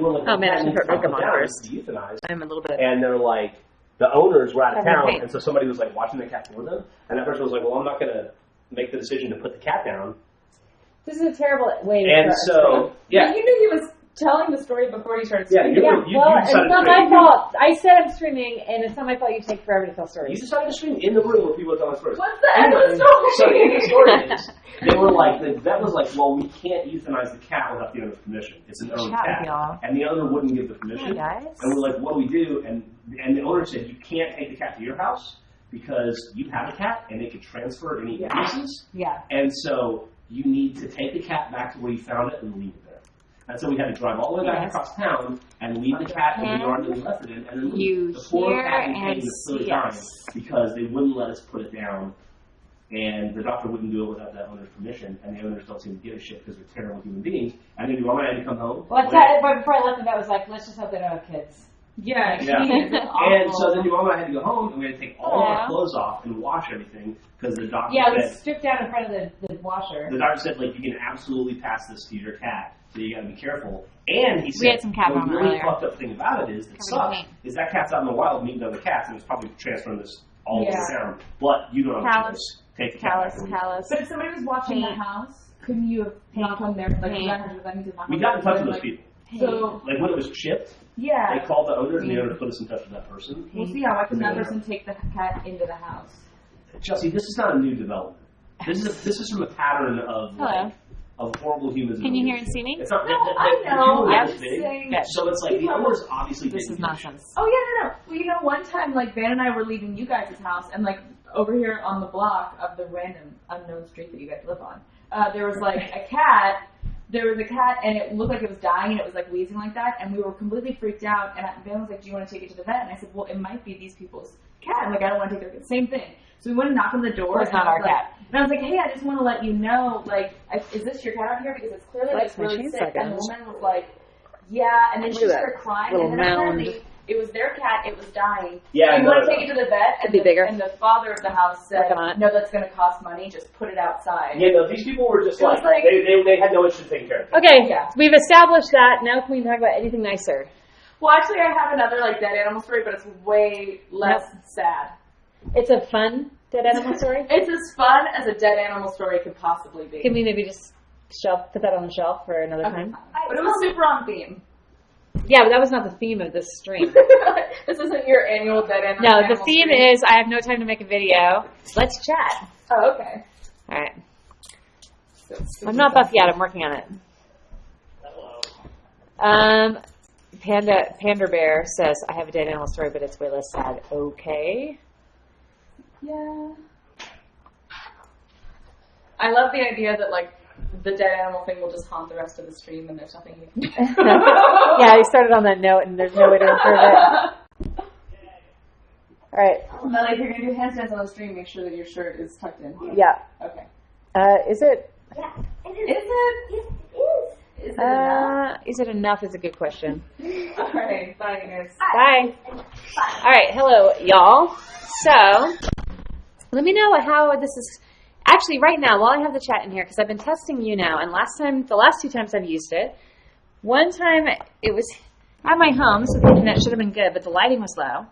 were like, oh man, I should put Rick on first. first. Euthanized. I'm a little bit. And they're like, the owners were out of town, and so somebody was like watching the cat for them, and that person was like, well, I'm not going to make the decision to put the cat down. This is a terrible way to And so, yeah. But you knew he was telling the story before you started Yeah, streaming. Well, it's not my fault. I said I'm streaming, and it's not my fault you take forever to tell stories. You decided to stream in the room where people are telling stories. What's the end of the story? So the end of the story is, they were like, the vet was like, well, we can't euthanize the cat without the owner's permission. It's an owned cat. And the owner wouldn't give the permission. Hey, guys. And we're like, what do we do? And the owner said, you can't take the cat to your house because you have a cat and it could transfer any illnesses. Yeah. And so you need to take the cat back to where you found it and leave it there. And so we had to drive all the way back across town and leave the cat in the yard that we left it in. And then the poor cat became the dying because they wouldn't let us put it down. And the doctor wouldn't do it without the owner's permission. And the owners don't seem to give a shit because they're terrible human beings. And then your mama had to come home. Well, but before I left, the vet was like, let's just hope they don't have kids. Yeah. And so then your mama had to go home, and we had to take all our clothes off and wash everything because the doctor we said, stripped down in front of the washer. The doctor said, like, you can absolutely pass this to your cat, so you got to be careful. And he said, we had some cat the vomit really earlier. fucked up thing about it is that sucks is that cat's out in the wild meeting other cats, and it's probably transferring this all over the town. But you don't have a choice. Take the cat back. But if somebody was watching the house, couldn't you have knocked on their We got in touch with those people. So, like when it was chipped, they called the owners and the owner put us in touch with that person. We'll see how can that person take the cat into the house. Chelsea, this is not a new development. This is from a pattern of of horrible humans. Can you hear and see me? It's not. I know. I'm just saying. So it's like the owners obviously. This is nonsense. Oh yeah, no. Well, you know, one time like Van and I were leaving you guys' house, and like over here on the block of the random unknown street that you guys live on, there was like a cat. There was a cat, and it looked like it was dying, and it was like wheezing like that, and we were completely freaked out. And Van was like, "Do you want to take it to the vet?" And I said, "Well, it might be these people's cat. I'm like, I don't want to take their cat." Same thing. So we went and knocked on the door. It's not our cat. And I was like, "Hey, I just want to let you know, like, is this your cat out here? Because it's clearly like really sick." And the woman was like, "Yeah," and then she started crying, and then apparently it was their cat. It was dying. Yeah. You want to take it to the vet? And and the father of the house said, "No, that's going to cost money. Just put it outside." Yeah, no, these people were just like they had no interest in taking care of it. Okay, we've established that. Now can we talk about anything nicer? Well, actually, I have another like dead animal story, but it's way less sad. It's a fun dead animal story? It's as fun as a dead animal story could possibly be. Can we maybe just put that on the shelf for another time? But it was super on theme. Yeah, but that was not the theme of this stream. This isn't your annual dead animal. No, the theme is I have no time to make a video. Let's chat. Oh, okay. All right. I'm not buff yet. I'm working on it. Panda Bear says I have a dead animal story, but it's way less sad. Okay. Yeah. I love the idea that like the dead animal thing will just haunt the rest of the stream, and there's nothing you can do. Yeah, you started on that note, and there's no way to improve it. All right. Melly, if you're gonna do handstands on the stream, make sure that your shirt is tucked in. Yeah. Okay. Is it? Yeah. Is it? Yes, it is. Is it enough? Is it enough? Is a good question. All right. Bye, guys. Bye. All right. Hello, y'all. So, let me know how this is. Actually, right now, while I have the chat in here, because I've been testing YouNow, and the last 2 times I've used it, one time it was at my home, so the internet should have been good, but the lighting was low.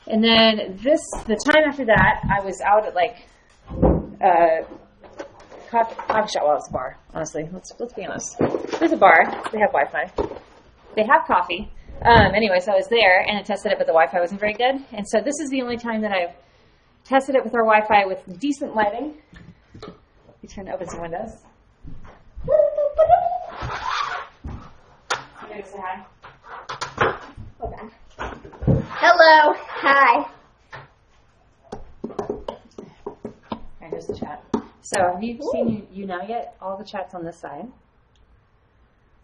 And then the time after that, I was out at like coffee shop. Well, it's a bar, honestly. Let's be honest. There's a bar. They have Wi-Fi. They have coffee. Anyway, so I was there, and I tested it, but the Wi-Fi wasn't very good. And so this is the only time that I've tested it with our Wi-Fi with decent lighting. You turn to open some windows. You gonna say hi? Okay. Hello. Hi. Alright, here's the chat. So have you seen YouNow yet? All the chat's on this side.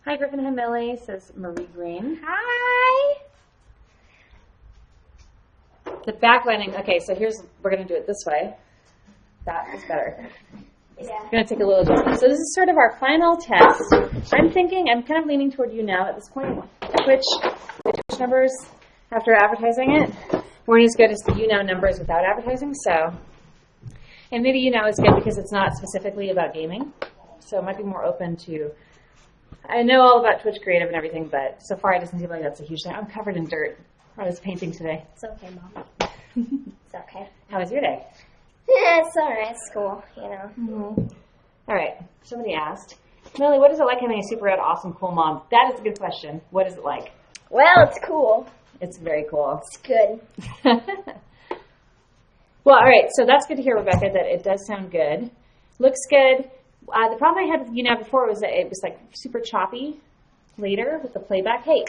Hi Griffin, hi Millie, says Marie Green. Hi. The backlighting, okay, so we're going to do it this way. That is better. Yeah. It's going to take a little adjustment. So this is sort of our final test. I'm kind of leaning toward YouNow at this point. Twitch numbers after advertising it weren't as good as the YouNow numbers without advertising, so. And maybe YouNow is good because it's not specifically about gaming. So it might be more open to I know all about Twitch Creative and everything, but so far it doesn't seem like that's a huge thing. I'm covered in dirt. I was painting today. It's okay, Mom. It's okay. How was your day? Yeah, it's alright. It's cool, you know. Mm-hmm. All right. Somebody asked, Millie, what is it like having a super rad, awesome, cool mom? That is a good question. What is it like? Well, it's cool. It's very cool. It's good. Well, all right. So that's good to hear, Rebecca, that it does sound good. Looks good. The problem I had with YOUNOW before was that it was like super choppy later with the playback. Hey,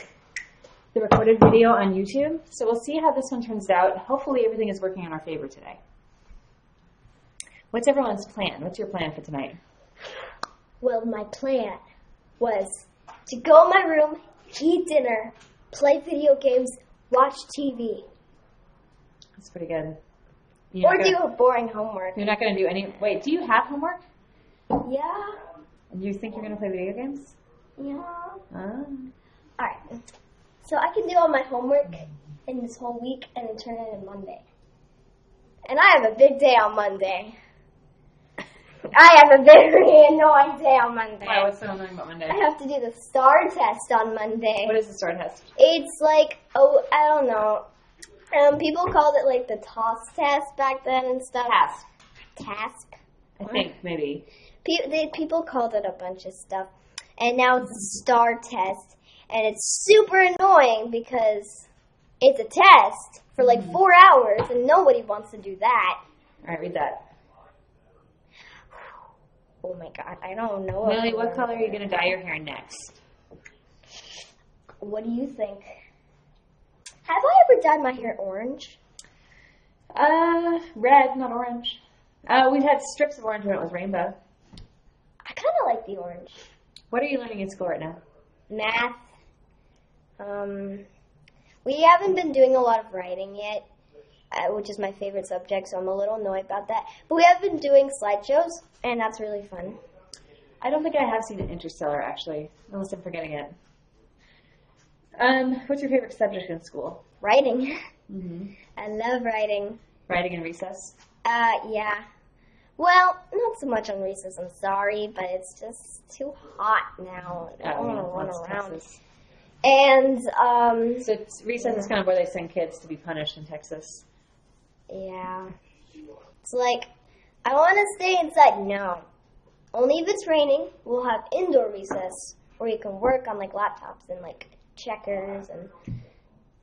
the recorded video on YouTube. So we'll see how this one turns out. Hopefully everything is working in our favor today. What's everyone's plan? What's your plan for tonight? Well, my plan was to go in my room, eat dinner, play video games, watch TV. That's pretty good. Or do a boring homework. You're not going to do any... Wait, do you have homework? Yeah. And you think you're going to play video games? Yeah. Oh. Alright. So I can do all my homework in this whole week and then turn it in Monday. And I have a big day on Monday. I have a very annoying day on Monday. Why? What's so annoying about Monday? I have to do the STAR test on Monday. What is the STAR test? It's like, I don't know. People called it like the TOS test back then and stuff. Task. I think, maybe. People called it a bunch of stuff. And now it's a STAR test. And it's super annoying because it's a test for like 4 hours and nobody wants to do that. All right, read that. Oh my god, I don't know. Millie, what color are you going to dye your hair next? What do you think? Have I ever dyed my hair orange? Red, not orange. We've had strips of orange when it was rainbow. I kind of like the orange. What are you learning in school right now? Math. We haven't been doing a lot of writing yet, which is my favorite subject, so I'm a little annoyed about that. But we have been doing slideshows, and that's really fun. I don't think I have seen Interstellar, actually, unless I'm forgetting it. What's your favorite subject in school? Writing. Mm-hmm. I love writing. Writing in recess? Yeah. Well, not so much on recess, I'm sorry, but it's just too hot now. I don't want to run around. Texas. And, So recess is kind of where they send kids to be punished in Texas. yeah. It's like, I want to stay inside. No. Only if it's raining, we'll have indoor recess where you can work on, like, laptops and, like, checkers and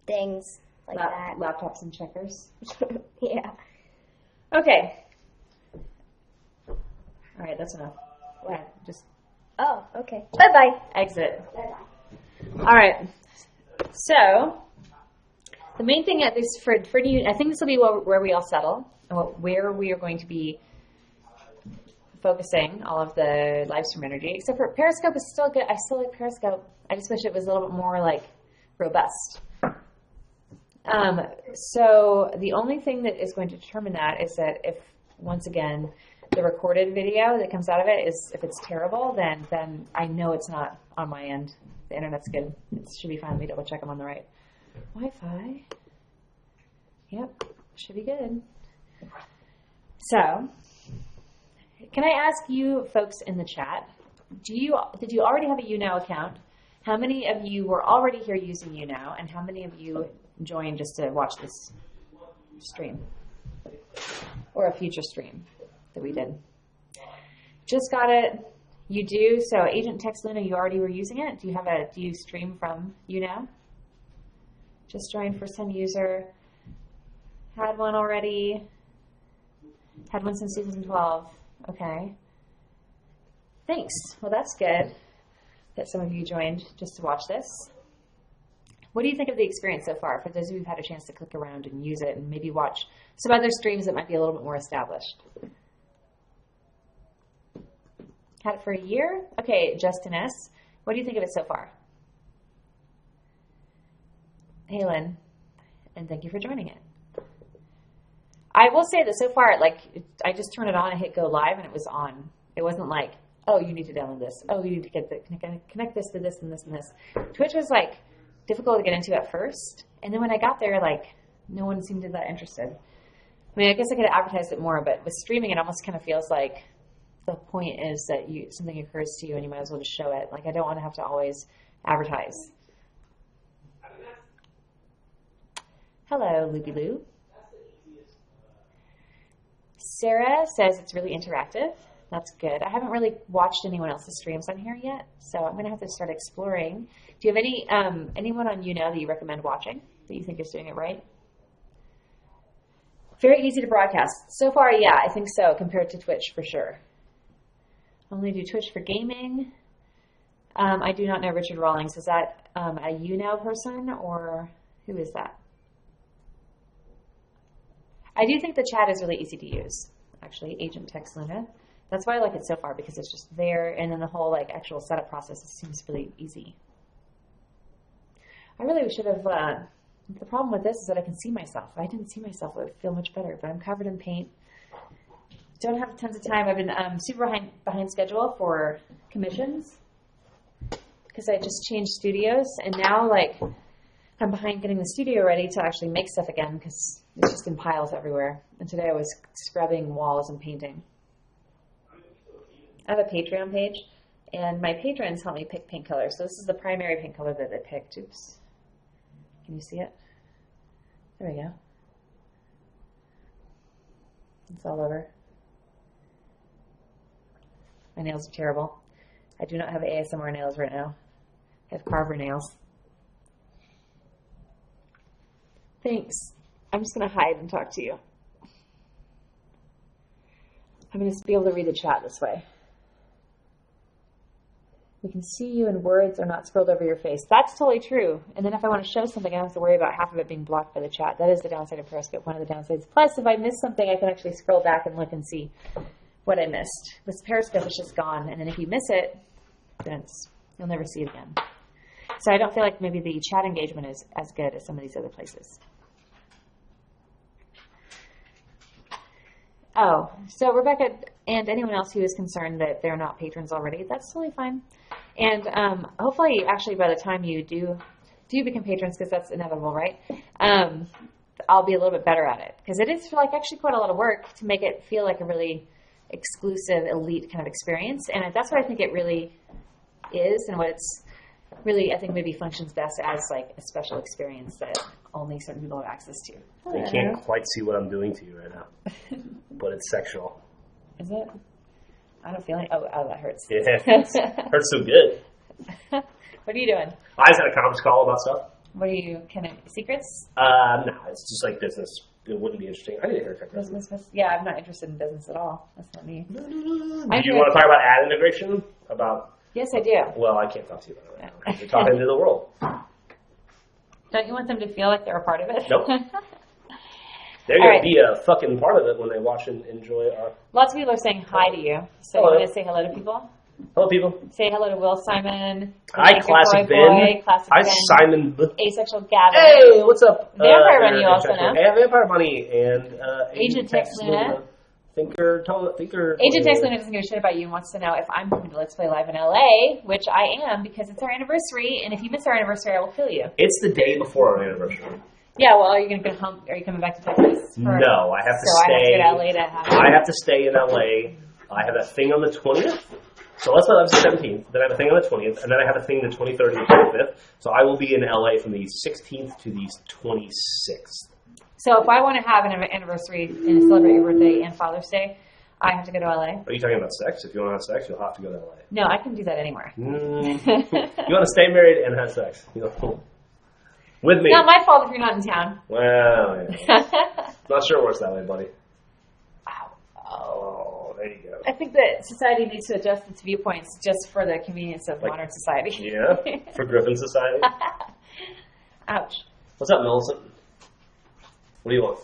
things like that. Laptops and checkers? Yeah. Okay. All right, that's enough. What? Just Oh, okay. Bye-bye. exit. Bye-bye. All right. So the main thing at this for you, I think this will be where we all settle, and where we are going to be focusing all of the live stream energy. Except for Periscope is still good. I still like Periscope. I just wish it was a little bit more like robust. So the only thing that is going to determine that is that if, once again, the recorded video that comes out of it is, if it's terrible, then I know it's not on my end. The internet's good. It should be fine. Let me double check I'm on the right Wi-Fi. Yep, should be good. So, can I ask you folks in the chat, did you already have a YOUNOW account? How many of you were already here using YOUNOW, and how many of you joined just to watch this stream? Or a future stream that we did? Just got it. You do. So Agent Text Luna, you already were using it. Do you stream from YOUNOW? Just joined first time user. Had one already. Had one since season 12. Okay. Thanks. Well, that's good that some of you joined just to watch this. What do you think of the experience so far, for those of you who've had a chance to click around and use it and maybe watch some other streams that might be a little bit more established? Had it for a year? Okay, Justin S. What do you think of it so far? Hey, Lynn. And thank you for joining it. I will say that so far, I just turned it on and hit go live and it was on. It wasn't like, oh, you need to download this. Oh, you need to connect this to this and this and this. Twitch was difficult to get into at first. And then when I got there, no one seemed that interested. I mean, I guess I could have advertised it more, but with streaming, it almost kind of feels like the point is that something occurs to you and you might as well just show it. Like, I don't want to have to always advertise. Hello, Looby Loo. Sarah says it's really interactive. That's good. I haven't really watched anyone else's streams on here yet, so I'm going to have to start exploring. Do you have anyone on YOUNOW that you recommend watching that you think is doing it right? Very easy to broadcast. So far, yeah, I think so, compared to Twitch for sure. Only do Twitch for gaming. I do not know Richard Rawlings. Is that a YOUNOW person, or who is that? I do think the chat is really easy to use, actually, Agent Text Luna. That's why I like it so far, because it's just there, and then the whole like actual setup process seems really easy. I really should have, the problem with this is that I can see myself. If I didn't see myself, it would feel much better, but I'm covered in paint. Don't have tons of time. I've been super behind schedule for commissions, because I just changed studios, and now like I'm behind getting the studio ready to actually make stuff again, because it's just in piles everywhere. And today I was scrubbing walls and painting. I have a Patreon page, and my patrons help me pick paint colors. So this is the primary paint color that they picked. Oops. Can you see it? There we go. It's all over. My nails are terrible. I do not have ASMR nails right now. I have carver nails. Thanks. I'm just going to hide and talk to you. I'm going to be able to read the chat this way. We can see you and words are not scrolled over your face. That's totally true. And then if I want to show something, I don't have to worry about half of it being blocked by the chat. That is the downside of Periscope, one of the downsides. Plus, if I miss something, I can actually scroll back and look and see what I missed. With Periscope, it's just gone. And then if you miss it, then you'll never see it again. So I don't feel like maybe the chat engagement is as good as some of these other places. Oh, so Rebecca and anyone else who is concerned that they're not patrons already, that's totally fine. And hopefully, actually, by the time you do become patrons, because that's inevitable, right? I'll be a little bit better at it, because it is like actually quite a lot of work to make it feel like a really exclusive, elite kind of experience. And that's what I think it really is, and what it's really, I think, maybe functions best as like a special experience that only certain people have access to. They can't quite see what I'm doing to you right now, but it's sexual. Is it? I don't feel like, oh, that hurts. Yeah, it hurts so good. What are you doing? I just had a conference call about stuff. What are you, kind of secrets? No, it's just like business. It wouldn't be interesting. I need a haircut. Business? Yeah, I'm not interested in business at all. That's not me. No. Do you want to talk about ad integration? Yes, I do. Well, I can't talk to you about it right now, because you're talking to the world. Don't you want them to feel like they're a part of it? Nope. They're going to be a fucking part of it when they watch and enjoy our... Lots of people are saying hi to you. So hello. you want to say hello to people? Hello, people. Say hello to Will Simon. Hi, Classic Ben. Hi, Simon. Asexual Gavin. Hey, what's up? Vampire Bunny, you also know. Hey, Vampire Bunny and Agent Text Luna. Thinker. Agent Text Luna doesn't give a shit about you and wants to know if I'm coming to Let's Play Live in LA, which I am, because it's our anniversary, and if you miss our anniversary, I will kill you. It's the day before our anniversary. Yeah, well, are you going to go home? Are you coming back to Texas? No, I have to stay. So I have to go to LA to have it. I have to stay in LA. I have a thing on the 20th. So let's say that's the 17th. Then I have a thing on the 20th, and then I have a thing the 23rd and the 25th. So I will be in LA from the 16th to the 26th. So if I want to have an anniversary and celebrate your birthday and Father's Day, I have to go to LA. Are you talking about sex? If you want to have sex, you'll have to go to LA. No, I can do that anywhere. You want to stay married and have sex? With me. Not my fault if you're not in town. Well, yeah. Not sure it works that way, buddy. Oh, there you go. I think that society needs to adjust its viewpoints just for the convenience of modern society. Yeah, for Griffin society. Ouch. What's up, Millicent? What do you want?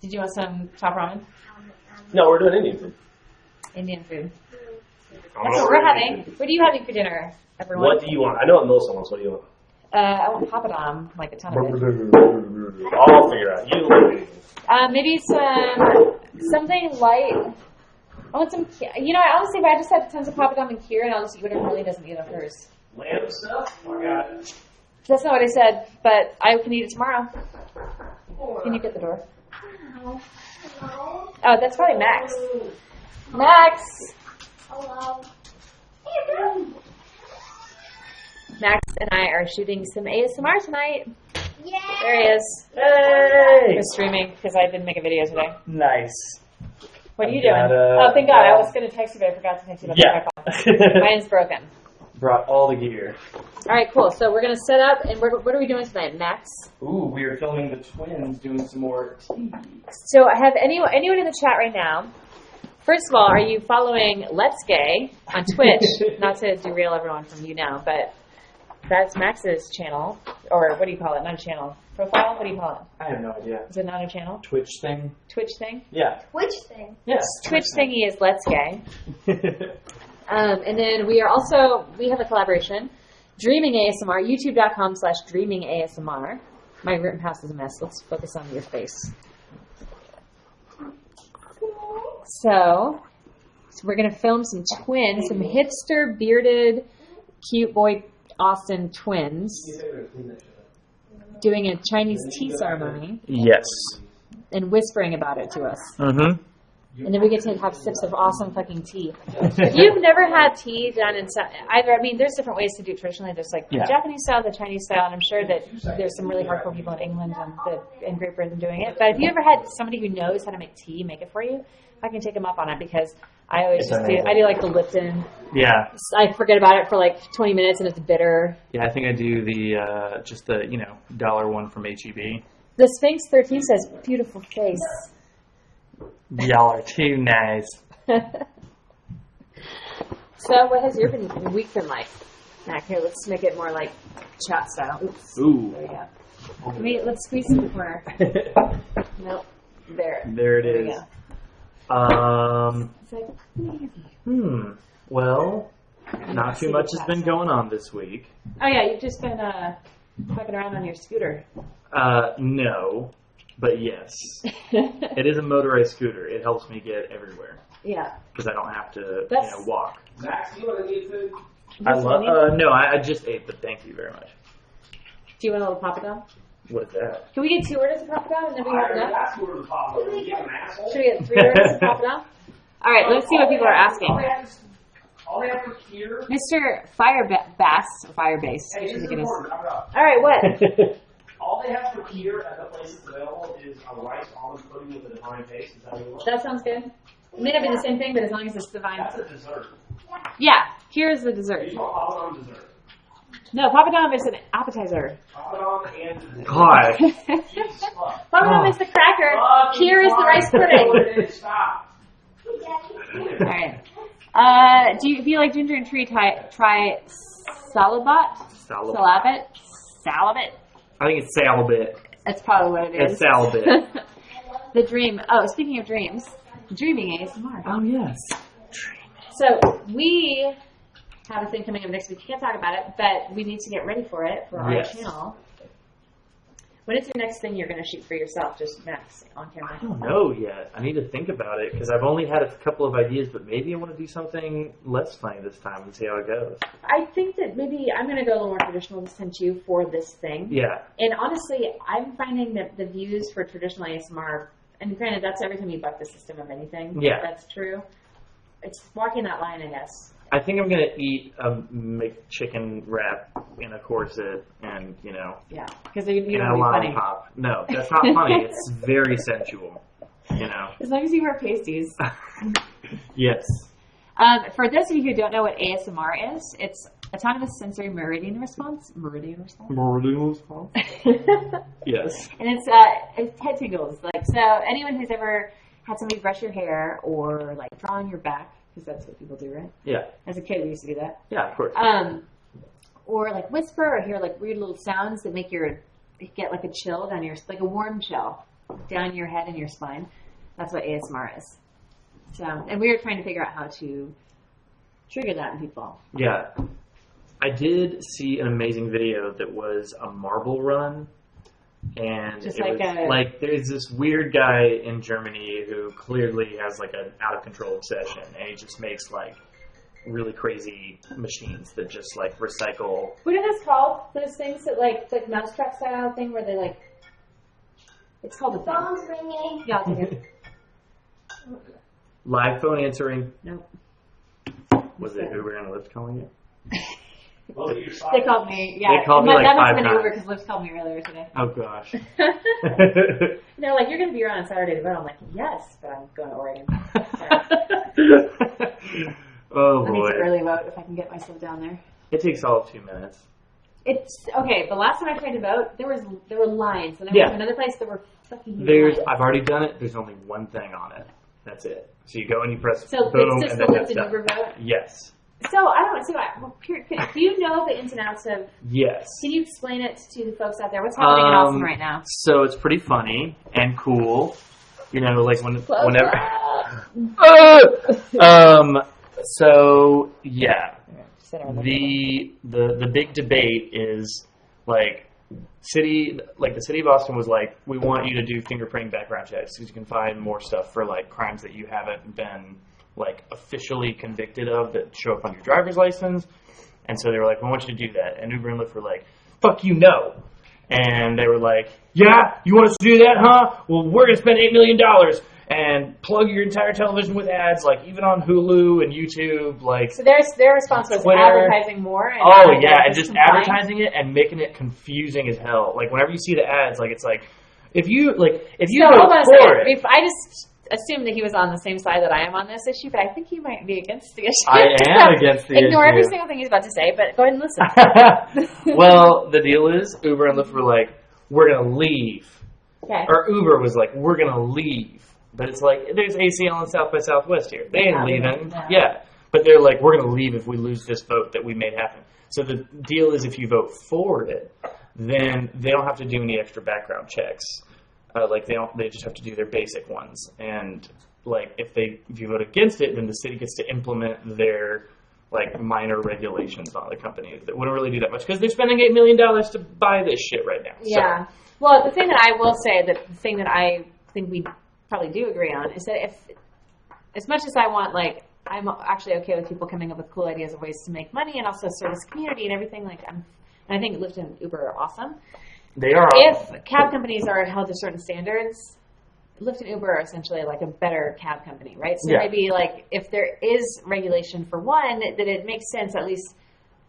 Did you want some top ramen? No, we're doing Indian food. Indian food. That's what we're having. What are you having for dinner, everyone? What do you want? I know what Millicent wants. What do you want? I want papadum, like a ton of it. I'll figure out. You want maybe something light. I want some, I honestly, if I just had tons of papadum and Kira, I'll just eat whatever Lily doesn't eat of hers. Lamb stuff? I got it. That's not what I said, but I can eat it tomorrow. Can you get the door? Oh, that's probably Max. Max! Hello. Max and I are shooting some ASMR tonight. Yay! There he is. Hey! We're streaming because I didn't make a video today. Nice. What are you doing? Oh, thank God. I was going to text you, but I forgot to text you about my phone. Mine's broken. Brought all the gear. All right, cool. So we're going to set up, and what are we doing tonight, Max? Ooh, we are filming the twins doing some more tea. So I have anyone in the chat right now. First of all, are you following Let's Gay on Twitch? Not to derail everyone from YouNow, but that's Max's channel, or what do you call it? Not a channel. Profile? What do you call it? I have no idea. Is it not a channel? Twitch thing? Twitch thing? Yeah. Which thing? Yes. Twitch thingy is Let's Gay. And then we have a collaboration. Dreaming ASMR, youtube.com/dreaming ASMR. My room house is a mess. Let's focus on your face. So we're going to film some twins, some hipster, bearded, cute boy Austin twins doing a Chinese tea ceremony Yes. and whispering about it to us. Mm-hmm. And then we get to have sips of awesome fucking tea. If you've never had tea done in either, I mean, there's different ways to do it traditionally. There's like the Japanese style, the Chinese style, and I'm sure that there's some really hardcore people in England and Great Britain doing it. But if you ever had somebody who knows how to make tea make it for you, I can take them up on it because I always I do like the Lipton. Yeah. I forget about it for like 20 minutes and it's bitter. Yeah, I think I do the, just the, $1 one from HEB. The Sphinx 13 says, beautiful face. Y'all are too nice. So what has your week been like? Mac, here, let's make it more like chat style. Oops. Ooh. There we go. Let's squeeze in the corner. Nope. There. There it There we is. go. It's like, Well, not too much has been going on this week. Oh yeah, you've just been fucking around on your scooter. No, but yes. It is a motorized scooter. It helps me get everywhere. Yeah. Because I don't have to, walk. Max, do you want to eat food? No, I just ate, but thank you very much. Do you want a little Papadon? What is that? Can we get 2 orders of Papadon and then we have enough? That's orders of Papadon. You an asshole? Should we get 3 orders of Papadon? All right, let's see what people are asking. All they have for here. Mr. Firebase. Hey, this is important. All right, what? All they have for here at the place that's available is a rice almond pudding with a divine taste. Is that what you want? That sounds good. It may not be the same thing, but as long as it's divine. That's a dessert. Yeah, here's the dessert. You want Papadon dessert. No, Papadon is an appetizer. Papadon and dessert. God. Papadon is the cracker. Here is the rice pudding. Stop. All right. If you like ginger and tree, try Salabot. Salabit. I think it's Salabit. That's probably what it is. It's Salabit. The dream. Oh, speaking of dreams, dreaming ASMR. Oh, yes. So we have a thing coming up next week. Can't talk about it, but we need to get ready for it for our channel. What is your next thing you're going to shoot for yourself, just Max, on camera? I don't know yet. I need to think about it because I've only had a couple of ideas, but maybe I want to do something less funny this time and see how it goes. I think that maybe I'm going to go a little more traditional this time too for this thing. Yeah. And honestly, I'm finding that the views for traditional ASMR, and granted, that's every time you buck the system of anything. Yeah. That's true. It's walking that line, I guess. I think I'm going to eat a McChicken wrap in a corset and, Yeah, because you and don't a be funny. lollipop. No, that's not funny. It's very sensual, As long as you wear pasties. Yes. For those of you who don't know what ASMR is, it's Autonomous Sensory Meridian Response. Meridian Response? Yes. And it's head tingles. So anyone who's ever had somebody brush your hair or draw on your back, because that's what people do, right? Yeah. As a kid, we used to do that. Yeah, of course. Or whisper or hear weird little sounds that make get a chill down a warm chill down your head and your spine. That's what ASMR is. So, and we were trying to figure out how to trigger that in people. Yeah. I did see an amazing video that was a marble run. And Just it was there's this weird guy in Germany who clearly has an out of control obsession, and he just makes really crazy machines that just recycle. What are those called? Those things that like mousetrap style thing where they it's called a thing. Phone's ringing. Yeah, I'll take it. Live phone answering. Nope. Was it Uber and Lyft calling you? Well, They called me. Yeah, They called me like that must 5 have been times. Uber because Lyft called me earlier today. Oh gosh. They're like, "You're going to be around on Saturday to vote." I'm like, "Yes, but I'm going to Oregon." Oh I need boy. to early vote if I can get myself down there. It takes all of 2 minutes. It's okay. The last time I tried to vote, there were lines, and I went to another place that were fucking huge lines. I've already done it. There's only one thing on it. That's it. So you go and you press So boom, it's just and the then Lyft that's and done. Uber vote. Yes. So I don't see why. Well, do you know the ins and outs of? Yes. Can you explain it to the folks out there? What's happening in Austin right now? So it's pretty funny and cool. You know, like whenever. So yeah, the big debate is like the city of Austin was like, we want you to do fingerprinting background checks because you can find more stuff for like crimes that you haven't been like officially convicted of that show up on your driver's license. And so they were like, we want you to do that. And Uber and Lyft were like, fuck you, no. And they were like, yeah, you want us to do that, huh? Well, we're going to spend $8 million and plug your entire television with ads, like even on Hulu and YouTube. Like, so their response was Twitter. Advertising more. And And just advertising it and making it confusing as hell. Like whenever you see the ads, like it's like, if you vote for it. If I just assumed that he was on the same side that I am on this issue, but I think he might be against the issue. I am against the issue. Ignore every single thing he's about to say, but go ahead and listen. Well, the deal is, Uber and Lyft were like, we're going to leave. Okay. Or Uber was like, we're going to leave. But it's like, there's ACL and South by Southwest here. They ain't leaving. No. Yeah. But they're like, we're going to leave if we lose this vote that we made happen. So the deal is, if you vote for it, then they don't have to do any extra background checks. They just have to do their basic ones. And like if you vote against it, then the city gets to implement their like minor regulations on the company that wouldn't really do that much because they're spending $8 million to buy this shit right now. Yeah. So. Well, the thing that I will say, the thing that I think we probably do agree on, is that if, as much as I want, like, I'm actually okay with people coming up with cool ideas of ways to make money and also service community and everything, like, and I think Lyft and Uber are awesome. They are. If cab companies are held to certain standards, Lyft and Uber are essentially like a better cab company, right? So maybe like if there is regulation for one, that it makes sense at least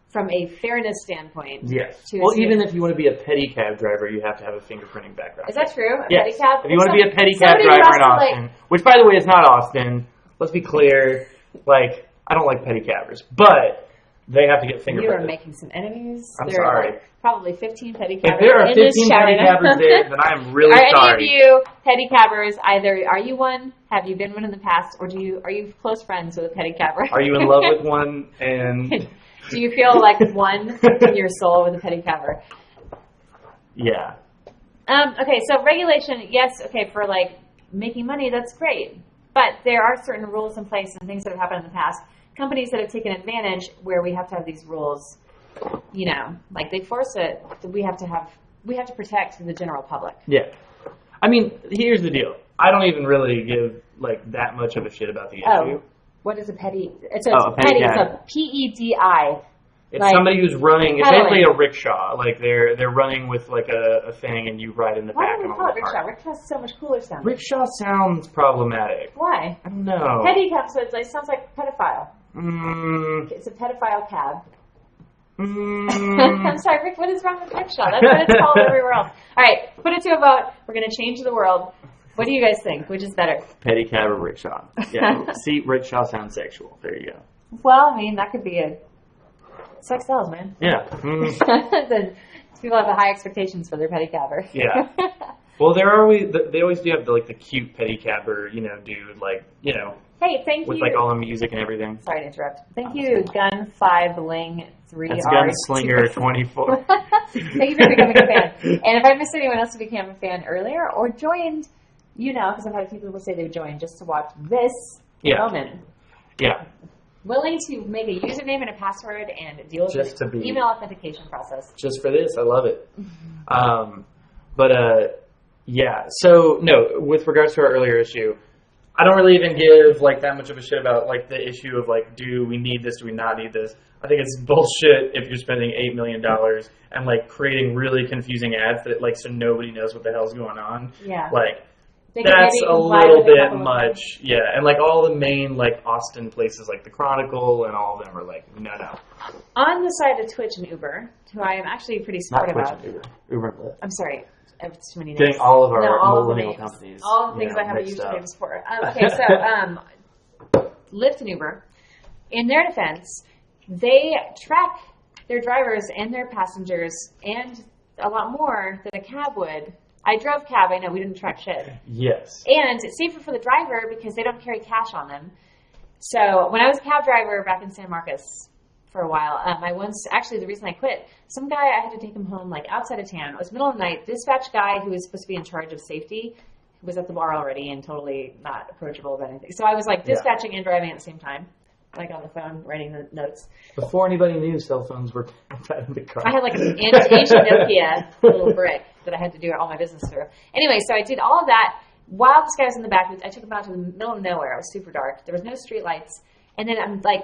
from a fairness standpoint. Yes. Well, even if you want to be a pedicab driver, you have to have a fingerprinting background. Is that true? Yes. Pedicab? If you want to be a pedicab driver in Austin, which by the way is not Austin, let's be clear, like, I don't like pedicabbers, but they have to get fingerprinted. You are making some enemies. I'm there sorry. Are like probably 15 pedicabbers. If there are 15 pedicabbers there, then I am really sorry. Are any of you pedicabbers, either are you one, have you been one in the past, or are you close friends with a pedicabber? Are you in love with one? And do you feel like one in your soul with a pedicabber? Yeah. Okay, so regulation, yes, okay, for like making money, that's great. But there are certain rules in place and things that have happened in the past. Companies that have taken advantage where we have to have these rules, you know, like they force it. We have to protect the general public. Yeah. I mean, here's the deal. I don't even really give like that much of a shit about the issue. What is a petty? It's a petty. pedicab. It's a PEDI. It's like, somebody who's running. It's pedaling. basically a rickshaw. Like they're running with like a thing, and you ride in the Why back. do we call it rickshaw? Rickshaw is so much cooler sounding. Rickshaw sounds problematic. Why? I don't know. Pedicab, so it sounds like pedophile. It's a pedophile cab. I'm sorry, Rick, what is wrong with rickshaw? That's what it's called everywhere else. All right, put it to a vote. We're going to change the world. What do you guys think? Which is better? Pedicab or rickshaw? Yeah. See, rickshaw sounds sexual. There you go. Well, I mean, that could be a sex sells, man. Yeah. Then people have high expectations for their pedicabber. Yeah. Well, they always do have the cute pedicabber, dude, Hey, thank with you. all the music and everything. Sorry to interrupt. Thank you, Gun 5 Ling 3 That's R. Gunslinger 24. Thank you for becoming a fan. And if I missed anyone else who became a fan earlier or joined, because I've had a few people say they've joined just to watch this moment. Yeah. Willing to make a username and a password and deal with the email authentication process. Just for this, I love it. Yeah. So no, with regards to our earlier issue, I don't really even give that much of a shit about the issue of do we need this, do we not need this. I think it's bullshit if you're spending $8 million and creating really confusing ads that so nobody knows what the hell's going on. Yeah. That's a little bit much. Yeah, and like all the main like Austin places like the Chronicle and all of them are like, no. On the side of Twitch and Uber, who I am actually pretty smart about. Uber and Lyft. I'm sorry. It's too many names. Getting all of our all millennial of the companies. All the things I have a usernames for. Okay, so Lyft and Uber, in their defense, they track their drivers and their passengers and a lot more than a cab would. I drove cab. I know we didn't track shit. Yes. And it's safer for the driver because they don't carry cash on them. So when I was a cab driver back in San Marcos for a while, actually the reason I quit, some guy, I had to take him home like outside of town. It was middle of the night. Dispatch guy who was supposed to be in charge of safety was at the bar already and totally not approachable about anything. So I was like dispatching and driving at the same time, like on the phone, writing the notes. Before anybody knew cell phones were inside of the car. I had like an ancient Nokia little brick that I had to do all my business through. Anyway, so I did all of that while this guy was in the back. I took him out to the middle of nowhere. It was super dark. There was no street lights. And then I'm like,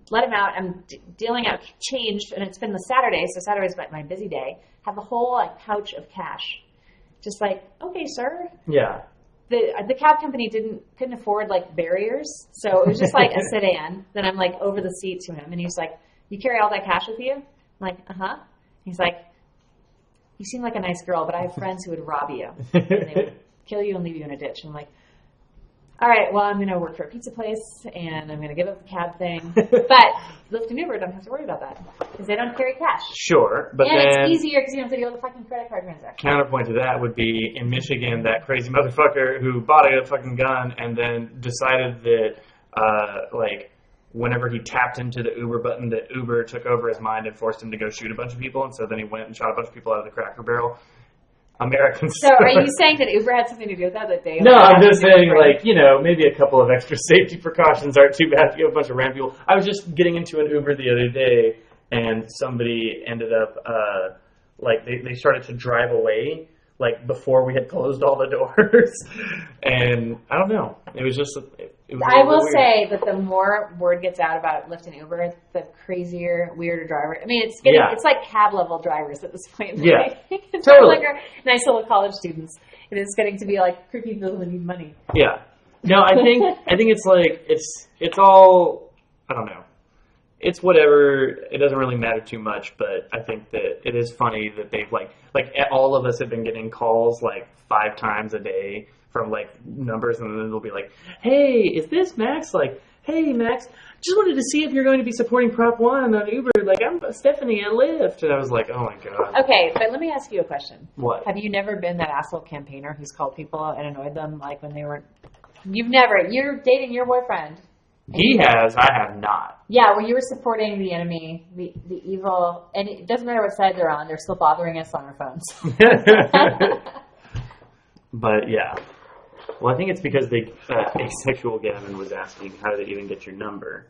let him out. I'm dealing out change, and it's been the Saturday, so Saturday's my busy day. Have a whole like pouch of cash. Just like, okay, sir. Yeah. The cab company couldn't afford like barriers, so it was just like a sedan. Then I'm like over the seat to him, and he's like, "You carry all that cash with you?" I'm like, "Uh-huh." He's like, "You seem like a nice girl, but I have friends who would rob you. And they would kill you and leave you in a ditch." And I'm like, "All right, well, I'm going to work for a pizza place, and I'm going to give up the cab thing." But Lyft and Uber don't have to worry about that because they don't carry cash. Sure, but and then it's easier because you don't have to deal with a fucking credit card transaction. Counterpoint to that would be in Michigan, that crazy motherfucker who bought a fucking gun and then decided that, like, whenever he tapped into the Uber button, that Uber took over his mind and forced him to go shoot a bunch of people, and so then he went and shot a bunch of people out of the Cracker Barrel. Americans. So are you saying that Uber had something to do with that day? No, I'm just saying, like, you know, maybe a couple of extra safety precautions aren't too bad if you have a bunch of random people. I was just getting into an Uber the other day, and somebody ended up, like, they started to drive away, like, before we had closed all the doors. And I don't know. It was just... I will say that the more word gets out about Lyft and Uber, the crazier, weirder driver. I mean, it's like cab level drivers at this point. Yeah, it's totally. Like nice little college students. It is getting to be like creepy people who need money. Yeah. No, I think it's like it's all, I don't know. It's whatever. It doesn't really matter too much, but I think that it is funny that they've like all of us have been getting calls like 5 times a day from like numbers, and then they'll be like, "Hey, is this Max?" Like, "Hey, Max, just wanted to see if you're going to be supporting Prop 1 on Uber. Like, I'm Stephanie at Lyft." And I was like, "Oh my god." Okay, but let me ask you a question. What? Have you never been that asshole campaigner who's called people and annoyed them like when they weren't? You're dating your boyfriend. He has. I have not. Yeah, well, you were supporting the enemy, the evil, and it doesn't matter what side they're on. They're still bothering us on our phones. But yeah. Well, I think it's because Asexual Gavin was asking, how did they even get your number?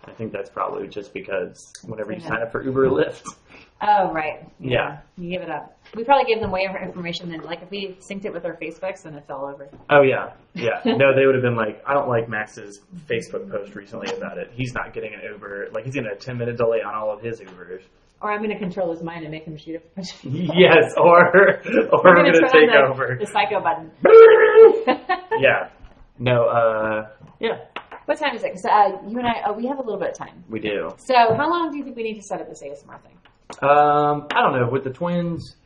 I think that's probably just because whenever you sign up for Uber or Lyft. Oh, right. Yeah. You give it up. We probably gave them way more information than, like, if we synced it with our Facebooks, then it's all over. Oh, yeah. Yeah. No, they would have been like, I don't like Max's Facebook post recently about it. He's not getting an Uber. Like, he's getting a 10-minute delay on all of his Ubers. Or I'm going to control his mind and make him shoot a bunch of people. Yes, or we're going to take over. The psycho button. Yeah. No, yeah. What time is it? Because you and I, we have a little bit of time. We do. So how long do you think we need to set up this ASMR thing? I don't know. With the twins,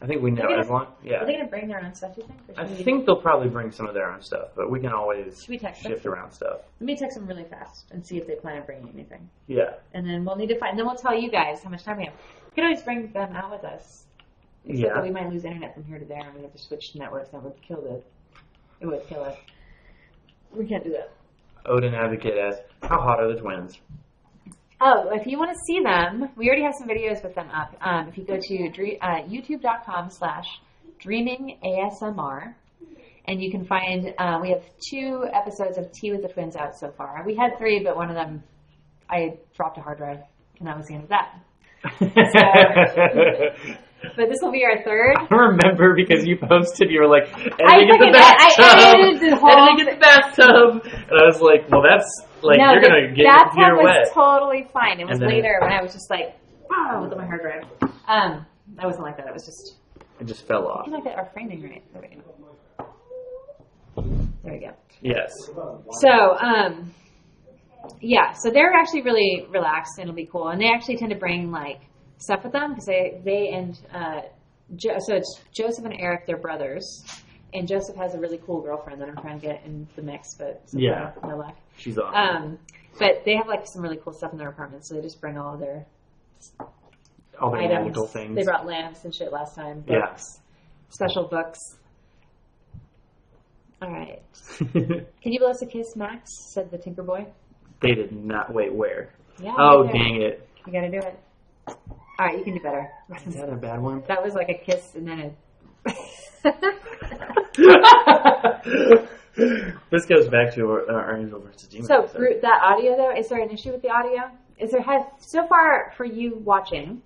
I think we know as long. Yeah. Are they going to bring their own stuff, do you think? I think they'll probably bring some of their own stuff, but we can always shift around stuff. Let me text them really fast and see if they plan on bringing anything. Yeah. And then we'll need to find. And then we'll tell you guys how much time we have. We can always bring them out with us. Except that we might lose internet from here to there, and we have to switch networks. That would kill it. It would kill us. We can't do that. Odin Advocate asks, how hot are the twins? Oh, if you want to see them, we already have some videos with them up. If you go to youtube.com/dreamingasmr, and you can find, we have 2 episodes of Tea with the Twins out so far. We had 3, but one of them, I dropped a hard drive, and that was the end of that. But this will be our 3rd. I remember because you posted, you were like, editing in the bathtub. I edited the whole editing in the bathtub. And I was like, well, that's, like, you're going to get your computer wet. That was totally fine. It was later when I was just like, with my hard drive. I wasn't like that. It was just... It just fell off. I feel like our framing right. There we go. There we go. Yes. So, yeah, so they're actually really relaxed and it'll be cool. And they actually tend to bring like stuff with them because they and so it's Joseph and Eric, they're brothers. And Joseph has a really cool girlfriend that I'm trying to get in the mix, but Yeah. no luck. She's awesome. But they have like some really cool stuff in their apartment, so they just bring all their items. Magical things. They brought lamps and shit last time. Books, special books. All right. Can you blow us a kiss, Max? Said the Tinker Boy. They did not. Wait, where? Yeah. Oh, right there. dang it. You gotta do it. All right, you can do better. Is that a bad one? That was like a kiss and then a. This goes back to our Angel versus Demon. So that audio though, is there an issue with the audio? So far for you watching,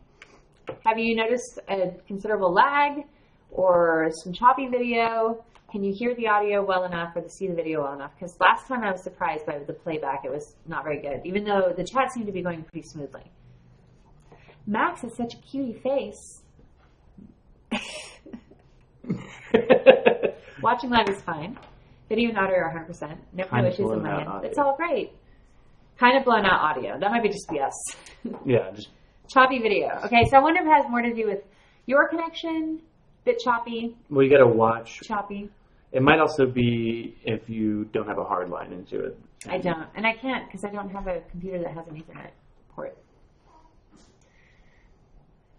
have you noticed a considerable lag or some choppy video? Can you hear the audio well enough or see the video well enough? Because last time I was surprised by the playback; it was not very good, even though the chat seemed to be going pretty smoothly. Max has such a cutie face. Watching live is fine. Video and audio are 100%. No issues on my end. It's all great. Kind of blown out audio. That might be just BS. Yeah, just choppy video. Okay, so I wonder if it has more to do with your connection. Bit choppy. Well, you got to watch. Choppy. It might also be if you don't have a hard line into it. I don't, and I can't because I don't have a computer that has an Ethernet port.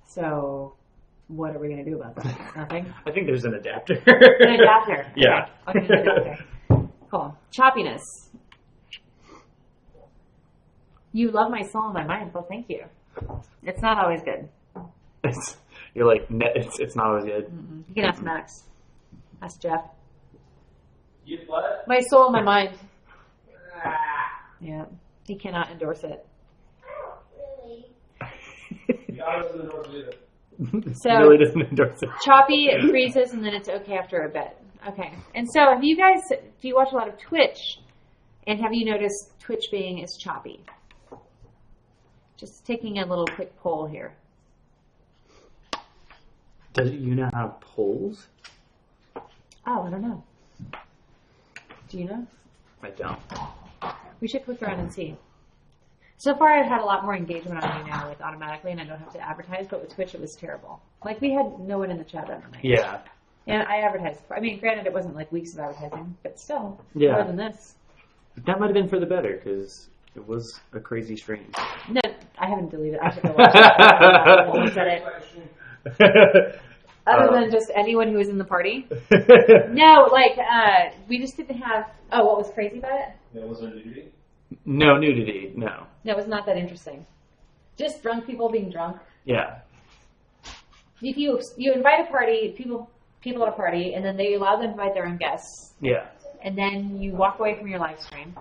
So. What are we going to do about that? Nothing? I think there's an adapter. An adapter. Yeah. Okay, an adapter. Cool. Choppiness. You love my soul and my mind. Well, thank you. It's not always good. You're like, it's not always good. Mm-mm. You can ask Max. Ask Jeff. You what? My soul and my mind. Yeah. He cannot endorse it. Really? So really doesn't endorse it. Choppy, it freezes, and then it's okay after a bit. Okay. And so do you watch a lot of Twitch? And have you noticed Twitch being as choppy? Just taking a little quick poll here. Does YOUNOW have polls? Oh, I don't know. Do you know? I don't. We should click around and see. So far, I've had a lot more engagement on YOUNOW, like automatically, and I don't have to advertise. But with Twitch, it was terrible. Like we had no one in the chat that night. Yeah. And I advertised. I mean, granted, it wasn't like weeks of advertising, but still, yeah. More than this. That might have been for the better because it was a crazy stream. No, I haven't deleted it. I should go watch it. Other than just anyone who was in the party. No, like we just didn't have. Oh, what was crazy about it? Yeah, was there nudity? No nudity. No. No, it was not that interesting. Just drunk people being drunk. Yeah. If you invite a party, people at a party, and then they allow them to invite their own guests. Yeah. And then you walk away from your live stream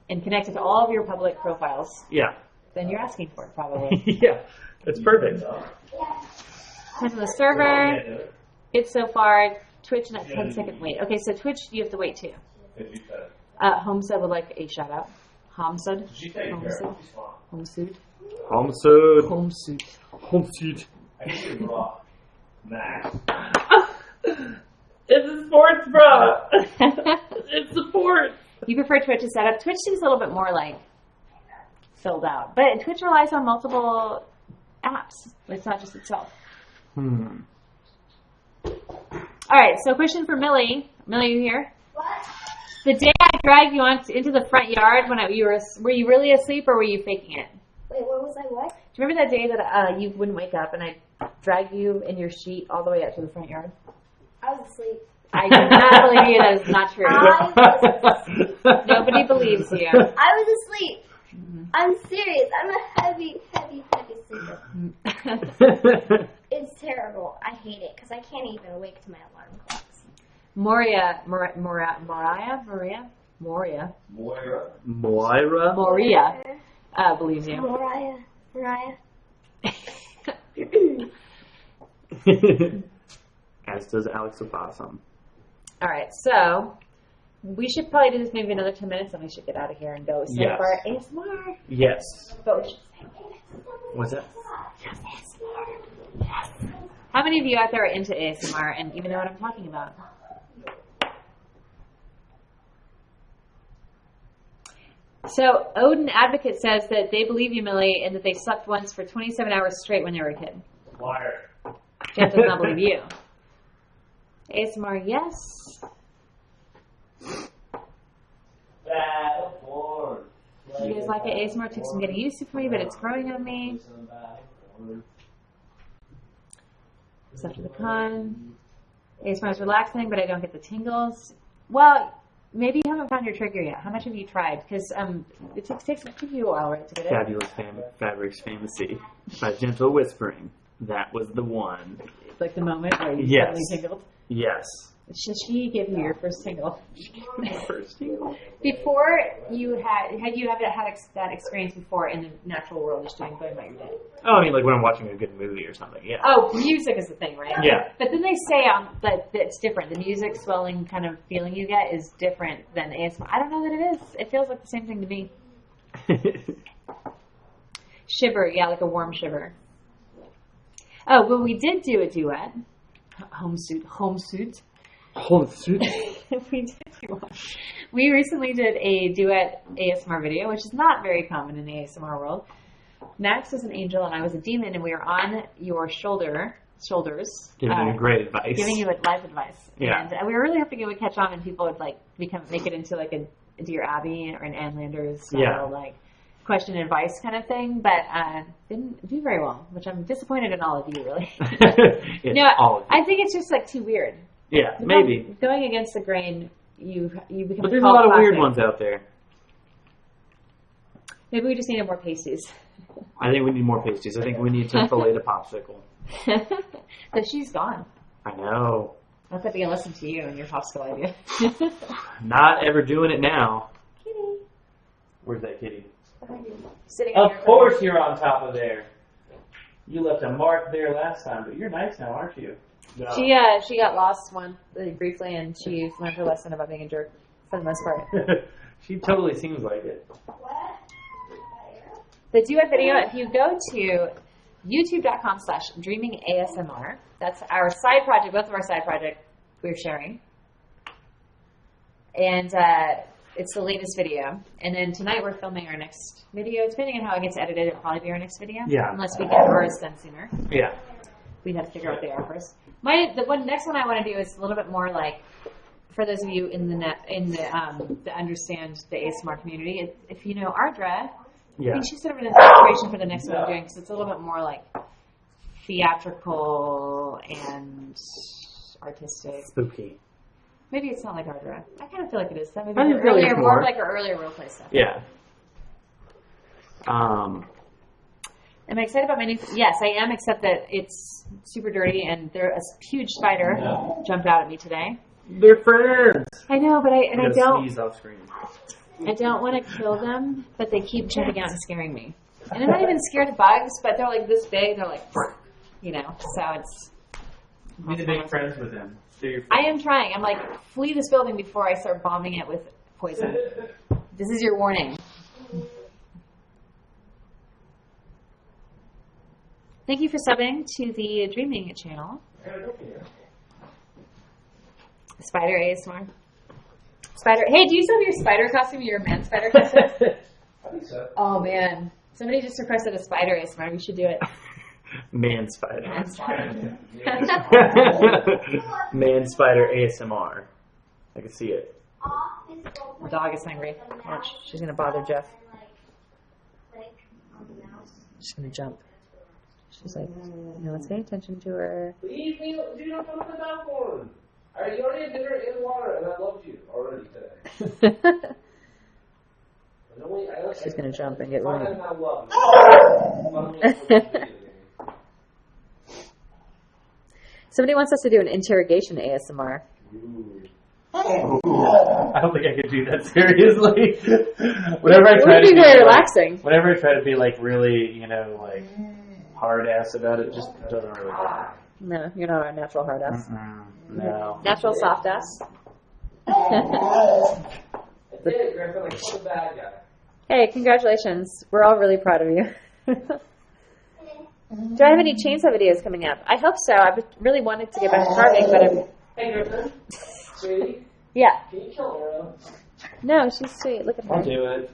and connect it to all of your public profiles. Yeah. Then you're asking for it, probably. Yeah. It's perfect. Depends on the server. It's so far. Twitch, not 10-second wait. Okay, so Twitch, you have to wait too. Homestead would like a shout out. Homestead. Homestead. Homestead. Homestead. Homestead. Max. It's a sports bra. It's support. You prefer Twitch to setup. Twitch seems a little bit more like filled out, but Twitch relies on multiple apps. It's not just itself. All right. So, question for Millie. Millie, you here? What? The day I dragged you into the front yard when were you really asleep or were you faking it? Wait, what was I? What? Do you remember that day that you wouldn't wake up and I dragged you in your sheet all the way out to the front yard? I was asleep. I do not believe you. That is not true. I was asleep. Nobody believes you. I was asleep. Mm-hmm. I'm serious. I'm a heavy sleeper. It's terrible. I hate it because I can't even awake to my alarm clocks. Moria believes you. Mariah. As does Alex Opossum. All right, so we should probably do this maybe another 10 minutes, and we should get out of here and go save our ASMR. Yes. But we should say What's that? ASMR. Yes. How many of you out there are into ASMR and even know what I'm talking about? So Odin Advocate says that they believe you, Millie, and that they slept once for 27 hours straight when they were a kid. Liar. Jeff does not believe you. ASMR, yes. You guys like it? ASMR took some getting used to for me, but it's growing on me. It's after the con. ASMR is relaxing, but I don't get the tingles. Well, maybe you haven't found your trigger yet. How much have you tried? Because it takes you a while, right, to get it? Fabulous Fabrics Fantasy by Gentle Whispering. That was the one. Like the moment where you suddenly tingled? Yes. Should she give you your first tingle? First tingle? Before you had you ever had that experience before in the natural world, just going about your day? Oh, I mean, like when I'm watching a good movie or something, yeah. Oh, music is the thing, right? Yeah. But then they say that it's different. The music swelling kind of feeling you get is different than ASMR. I don't know that it is. It feels like the same thing to me. Shiver, yeah, like a warm shiver. Oh, well, we did do a duet. Home suit. We did do one. We recently did a duet ASMR video, which is not very common in the ASMR world. Max was an angel and I was a demon, and we were on your shoulders. Giving you great advice. Giving you life advice. Yeah. And we were really hoping it would catch on and people would like make it into like a Dear Abby or an Ann Landers style, like question and advice kind of thing, but didn't do very well, which I'm disappointed in all of you, really. I think it's just like too weird. Yeah, maybe. Going against the grain, you become. But there's a lot of weird ones out there. Maybe we just needed more pasties. I think we need more pasties. I think we need to fillet the popsicle. So she's gone. I know. I'll have to listen to you and your popsicle idea. Not ever doing it now. Kitty. Where's that kitty? Sitting of course you're on top of there. You left a mark there last time, but you're nice now, aren't you? No. She got lost briefly, and she learned her lesson about being a jerk for the most part. She totally seems like it. The duet video, if you go to youtube.com/dreamingasmr, that's our side project, both of our side projects we're sharing. And it's the latest video. And then tonight we're filming our next video. Depending on how it gets edited, it'll probably be our next video. Yeah. Unless we get ours done sooner. Yeah. We'd have to figure out what they are first. The next one I want to do is a little bit more like, for those of you that understand the ASMR community, if you know Ardra, I think she's sort of an inspiration for the next one I'm doing, because it's a little bit more like theatrical and artistic. Spooky. Maybe it's not like Ardra. I kind of feel like it is. That maybe more like our earlier role play stuff. Yeah. Am I excited about my new? Yes, I am. Except that it's super dirty, and a huge spider jumped out at me today. They're friends. I know, but I don't. Sneeze off screen. I don't want to kill them, but they keep jumping out and scaring me. And I'm not even scared of bugs, but they're like this big. They're like, so it's. You need to make friends with them. I am trying. I'm like, flee this building before I start bombing it with poison. This is your warning. Thank you for subbing to the Dreaming channel. Spider ASMR. Spider. Hey, do you still have your spider costume? Your man spider costume? I think so. Oh man, somebody just requested a spider ASMR. We should do it. Man spider. Man spider. Man spider ASMR. I can see it. The dog is hungry. Watch, she's gonna bother Jeff. She's gonna jump. She's like, no one's paying attention to her. Leave me, do not put the dog on. Alright, you already had dinner in water, and I loved you already today. She's gonna jump and get ready. Somebody wants us to do an interrogation ASMR. I don't think I could do that seriously. Whenever I it try would be very relaxing. Whenever I try to be like really, hard ass about it, just doesn't really work. No, you're not a natural hard ass. No. Natural soft ass. Hey, congratulations. We're all really proud of you. Do I have any chainsaw videos coming up? I hope so. I really wanted to get back to carving, but I'm... Hey, Griffin. Sweetie? Yeah. Can you kill Arrow? No, she's sweet. Look at her. I'll do it.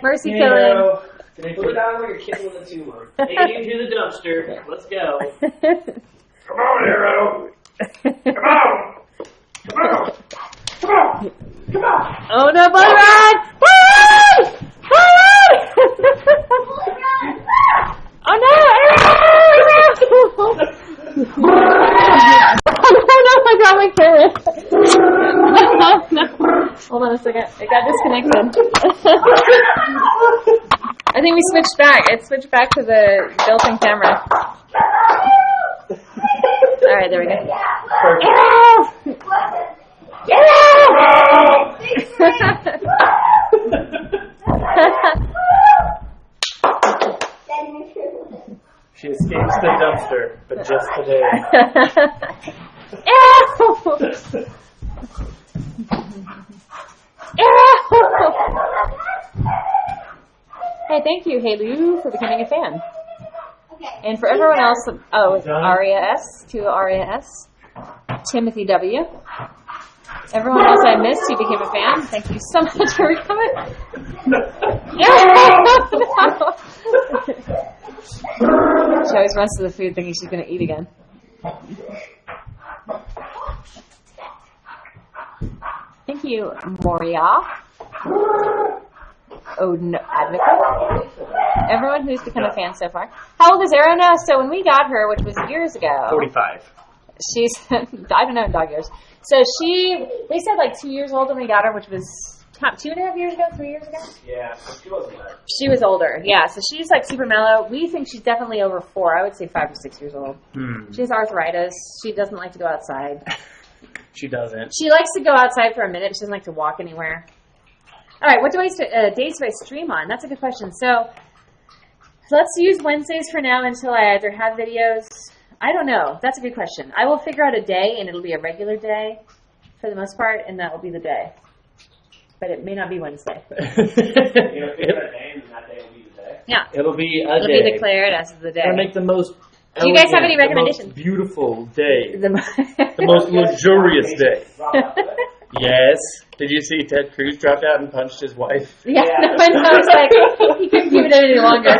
Mercy killing. Can I put it down like a kid with a tumor? Take you to the dumpster. Let's go. Come on, Arrow. Come on. Come on. Come on. Come on. Oh no, Bully Run! Run! Run! Oh no, Arrow! Oh no, I got my camera. No. Hold on a second. It got disconnected. I think we switched back. It switched back to the built-in camera. All right, there we go. She escapes the dumpster, but just today. Hey, thank you, Hey Lou, for becoming a fan. And for everyone else, Aria S, to Aria S, Timothy W. Everyone else I missed who became a fan, thank you so much for becoming. She always runs to the food thinking she's going to eat again. Thank you, Moria. Oh, no, Advocate. Everyone who's become a fan so far. How old is Arrow now? So when we got her, which was years ago. 45. She's, I don't know in dog years. So they said like 2 years old when we got her, which was 2.5 years ago, 3 years ago? Yeah, she wasn't there. She was older, yeah. So she's like super mellow. We think she's definitely over 4. I would say 5 or 6 years old. She has arthritis. She doesn't like to go outside. She doesn't. She likes to go outside for a minute. She doesn't like to walk anywhere. All right, what days do I stream on? That's a good question. So let's use Wednesdays for now until I either have videos. I don't know. That's a good question. I will figure out a day, and it'll be a regular day for the most part, and that will be the day. But it may not be Wednesday. You'll figure out a day, and that day will be the day? Yeah. It'll be a It'll day. be declared as the day. It'll make the most Do you guys have any recommendations? The most beautiful day. The most luxurious day. Yes. Did you see Ted Cruz dropped out and punched his wife? Yeah, no, I was like, he couldn't keep it any longer.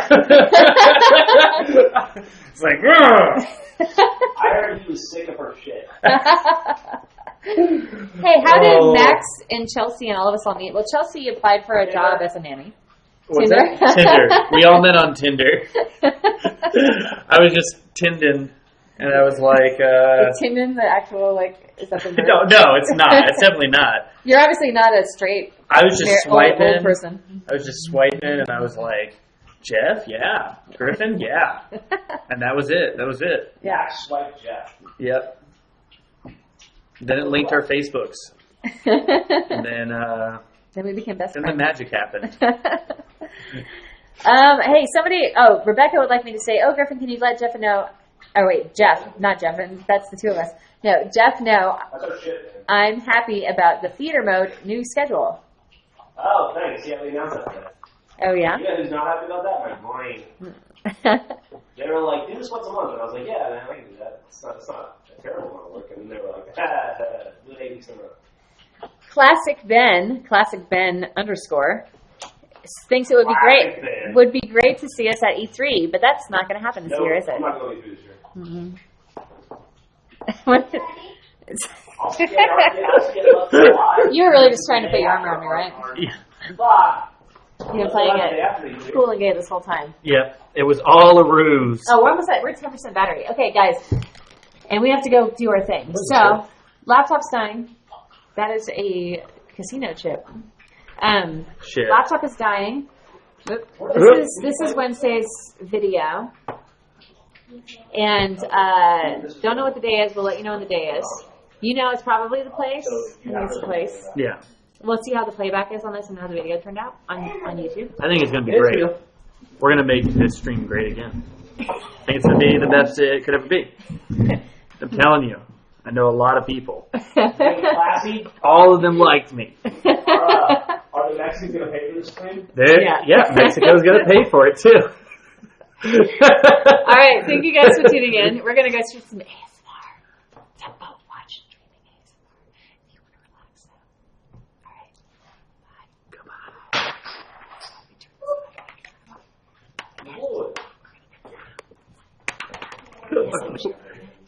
It's like, I heard he was sick of her shit. Hey, how did Max and Chelsea and all of us all meet? Well, Chelsea applied for a job as a nanny. What's Tinder? that? Tinder. We all met on Tinder. I was just Tindin, and I was like... Is Tindin the actual, like, is that the word? No, it's not. It's definitely not. You're obviously not a straight I was just swiping. old person. I was just swiping, and I was like, Jeff? Yeah. Griffin? Yeah. And that was it. Yeah, swipe Jeff. Yep. Then it linked our Facebooks. And then we became best friends. friends. Then the magic happened. Hey, Rebecca would like me to say, Griffin, can you let Jeff know? Oh, wait, Jeff, not Jeff, and that's the two of us. No, Jeff, no. That's our shit, man. I'm happy about the theater mode new schedule. Oh, thanks. Yeah, we announced that today. Oh, yeah? You know who's not happy about that? My brain. They were like, do this once a month. And I was like, yeah, man, I can do that. It's not a terrible amount of work. And they were like, do it 8 weeks in a row. Classic Ben _ thinks it would be great to see us at E3, but that's not going to happen this year, is it? I'm not going to E3 this year. Mm-hmm. You were really just trying to put your arm around me, right? Yeah. You've been playing it cool and gay this whole time. Yep. It was all a ruse. Oh, we're 10% battery. Okay, guys. And we have to go do our thing. So, laptop's dying. That is a casino chip. Shit. Laptop is dying. This is Wednesday's video. And don't know what the day is. We'll let you know when the day is. You know it's probably the place. I think it's the place. Yeah. We'll see how the playback is on this and how the video turned out on YouTube. I think it's going to be great. We're going to make this stream great again. I think it's going to be the best it could ever be. I'm telling you. I know a lot of people. Classy? All of them liked me. Are the Mexicans going to pay for this stream? Yeah, Mexico's going to pay for it too. All right, thank you guys for tuning in. We're going to go through some ASMR.